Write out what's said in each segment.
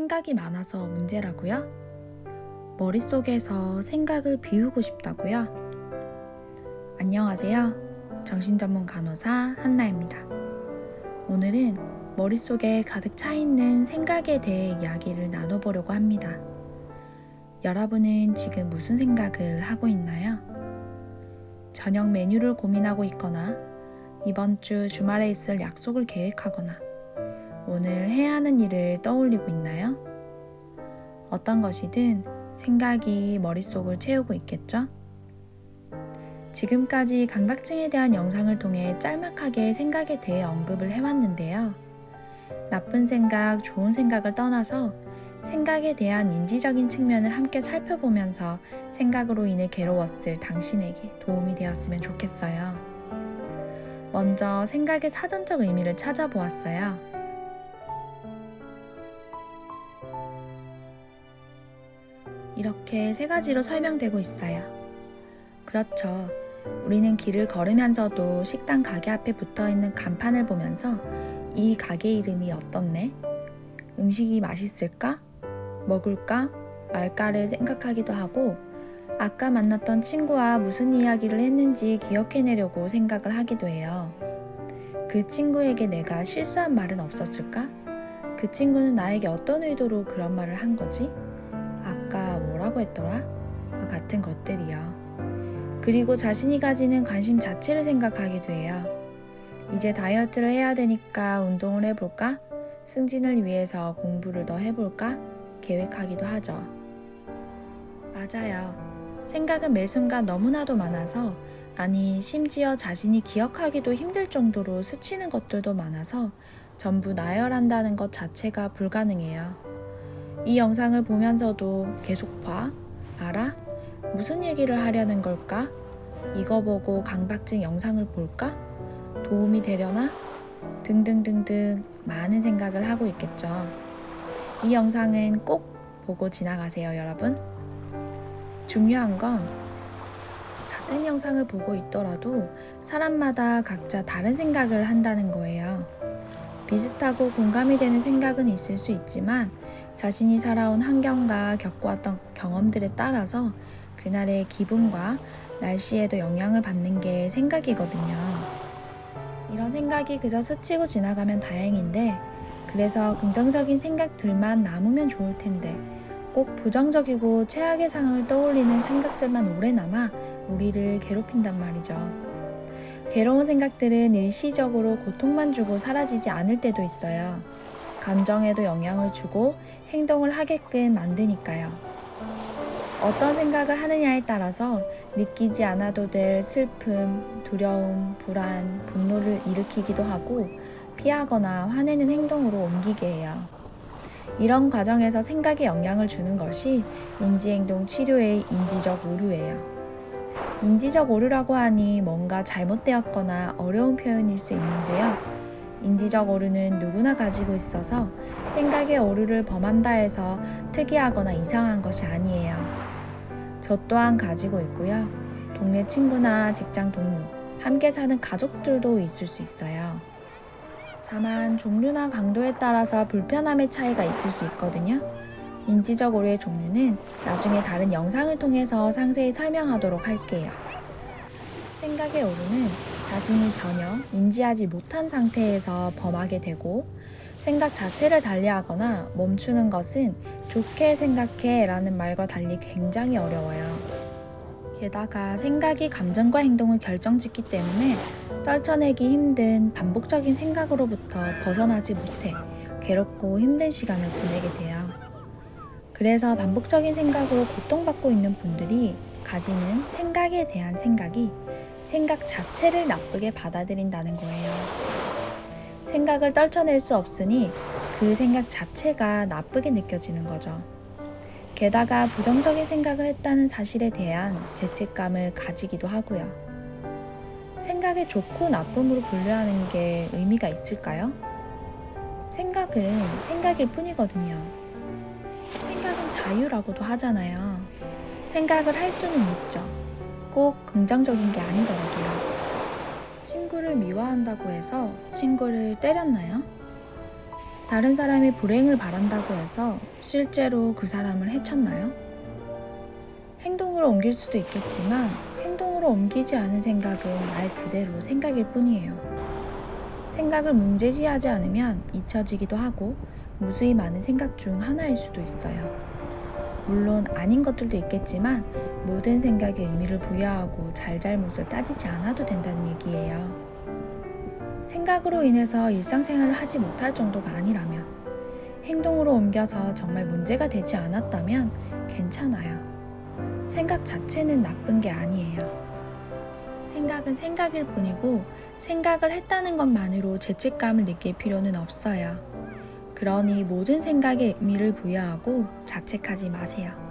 생각이 많아서 문제라고요? 머릿속에서 생각을 비우고 싶다고요? 안녕하세요. 정신전문 간호사 한나입니다. 오늘은 머릿속에 가득 차 있는 생각에 대해 이야기를 나눠보려고 합니다. 여러분은 지금 무슨 생각을 하고 있나요? 저녁 메뉴를 고민하고 있거나 이번 주 주말에 있을 약속을 계획하거나 오늘 해야 하는 일을 떠올리고 있나요? 어떤 것이든 생각이 머릿속을 채우고 있겠죠? 지금까지 강박증에 대한 영상을 통해 짤막하게 생각에 대해 언급을 해왔는데요. 나쁜 생각, 좋은 생각을 떠나서 생각에 대한 인지적인 측면을 함께 살펴보면서 생각으로 인해 괴로웠을 당신에게 도움이 되었으면 좋겠어요. 먼저 생각의 사전적 의미를 찾아보았어요. 이렇게 세 가지로 설명되고 있어요. 그렇죠. 우리는 길을 걸으면서도 식당 가게 앞에 붙어있는 간판을 보면서 이 가게 이름이 어떻네? 음식이 맛있을까? 먹을까? 말까를 생각하기도 하고 아까 만났던 친구와 무슨 이야기를 했는지 기억해내려고 생각을 하기도 해요. 그 친구에게 내가 실수한 말은 없었을까? 그 친구는 나에게 어떤 의도로 그런 말을 한 거지? 아까 뭐라고 했더라? 같은 것들이요. 그리고 자신이 가지는 관심 자체를 생각하기도 해요. 이제 다이어트를 해야 되니까 운동을 해볼까? 승진을 위해서 공부를 더 해볼까? 계획하기도 하죠. 맞아요. 생각은 매 순간 너무나도 많아서, 아니 심지어 자신이 기억하기도 힘들 정도로 스치는 것들도 많아서 전부 나열한다는 것 자체가 불가능해요. 이 영상을 보면서도 계속 봐? 알아? 무슨 얘기를 하려는 걸까? 이거 보고 강박증 영상을 볼까? 도움이 되려나? 등등등등 많은 생각을 하고 있겠죠. 이 영상은 꼭 보고 지나가세요, 여러분. 중요한 건 같은 영상을 보고 있더라도 사람마다 각자 다른 생각을 한다는 거예요. 비슷하고 공감이 되는 생각은 있을 수 있지만 자신이 살아온 환경과 겪어왔던 경험들에 따라서 그날의 기분과 날씨에도 영향을 받는 게 생각이거든요. 이런 생각이 그저 스치고 지나가면 다행인데, 그래서 긍정적인 생각들만 남으면 좋을 텐데 꼭 부정적이고 최악의 상황을 떠올리는 생각들만 오래 남아 우리를 괴롭힌단 말이죠. 괴로운 생각들은 일시적으로 고통만 주고 사라지지 않을 때도 있어요. 감정에도 영향을 주고 행동을 하게끔 만드니까요. 어떤 생각을 하느냐에 따라서 느끼지 않아도 될 슬픔, 두려움, 불안, 분노를 일으키기도 하고 피하거나 화내는 행동으로 옮기게 해요. 이런 과정에서 생각에 영향을 주는 것이 인지행동 치료의 인지적 오류예요. 인지적 오류라고 하니 뭔가 잘못되었거나 어려운 표현일 수 있는데요. 인지적 오류는 누구나 가지고 있어서 생각의 오류를 범한다 해서 특이하거나 이상한 것이 아니에요. 저 또한 가지고 있고요. 동네 친구나 직장 동료, 함께 사는 가족들도 있을 수 있어요. 다만 종류나 강도에 따라서 불편함의 차이가 있을 수 있거든요. 인지적 오류의 종류는 나중에 다른 영상을 통해서 상세히 설명하도록 할게요. 생각의 오류는 자신이 전혀 인지하지 못한 상태에서 범하게 되고, 생각 자체를 달리하거나 멈추는 것은 좋게 생각해 라는 말과 달리 굉장히 어려워요. 게다가 생각이 감정과 행동을 결정짓기 때문에 떨쳐내기 힘든 반복적인 생각으로부터 벗어나지 못해 괴롭고 힘든 시간을 보내게 돼요. 그래서 반복적인 생각으로 고통받고 있는 분들이 가지는 생각에 대한 생각이 생각 자체를 나쁘게 받아들인다는 거예요. 생각을 떨쳐낼 수 없으니 그 생각 자체가 나쁘게 느껴지는 거죠. 게다가 부정적인 생각을 했다는 사실에 대한 죄책감을 가지기도 하고요. 생각의 좋고 나쁨으로 분류하는 게 의미가 있을까요? 생각은 생각일 뿐이거든요. 생각은 자유라고도 하잖아요. 생각을 할 수는 있죠. 꼭 긍정적인 게 아니더라도요. 친구를 미워한다고 해서 친구를 때렸나요? 다른 사람의 불행을 바란다고 해서 실제로 그 사람을 해쳤나요? 행동으로 옮길 수도 있겠지만 행동으로 옮기지 않은 생각은 말 그대로 생각일 뿐이에요. 생각을 문제시하지 않으면 잊혀지기도 하고 무수히 많은 생각 중 하나일 수도 있어요. 물론 아닌 것들도 있겠지만 모든 생각에 의미를 부여하고 잘잘못을 따지지 않아도 된다는 얘기예요. 생각으로 인해서 일상생활을 하지 못할 정도가 아니라면, 행동으로 옮겨서 정말 문제가 되지 않았다면 괜찮아요. 생각 자체는 나쁜 게 아니에요. 생각은 생각일 뿐이고 생각을 했다는 것만으로 죄책감을 느낄 필요는 없어요. 그러니 모든 생각에 의미를 부여하고 자책하지 마세요.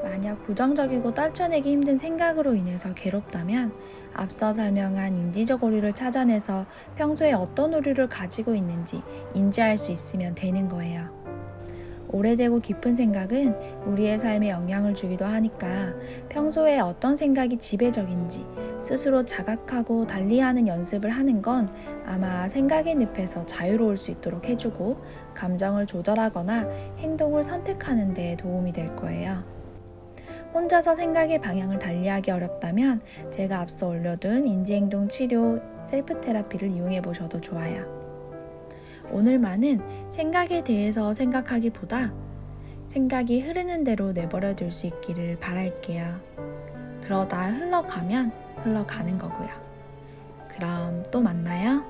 만약 부정적이고 떨쳐내기 힘든 생각으로 인해서 괴롭다면 앞서 설명한 인지적 오류를 찾아내서 평소에 어떤 오류를 가지고 있는지 인지할 수 있으면 되는 거예요. 오래되고 깊은 생각은 우리의 삶에 영향을 주기도 하니까 평소에 어떤 생각이 지배적인지 스스로 자각하고 달리하는 연습을 하는 건 아마 생각의 늪에서 자유로울 수 있도록 해주고 감정을 조절하거나 행동을 선택하는 데 도움이 될 거예요. 혼자서 생각의 방향을 달리하기 어렵다면 제가 앞서 올려둔 인지행동 치료 셀프 테라피를 이용해 보셔도 좋아요. 오늘만은 생각에 대해서 생각하기보다 생각이 흐르는 대로 내버려 둘 수 있기를 바랄게요. 그러다 흘러가면 흘러가는 거고요. 그럼 또 만나요.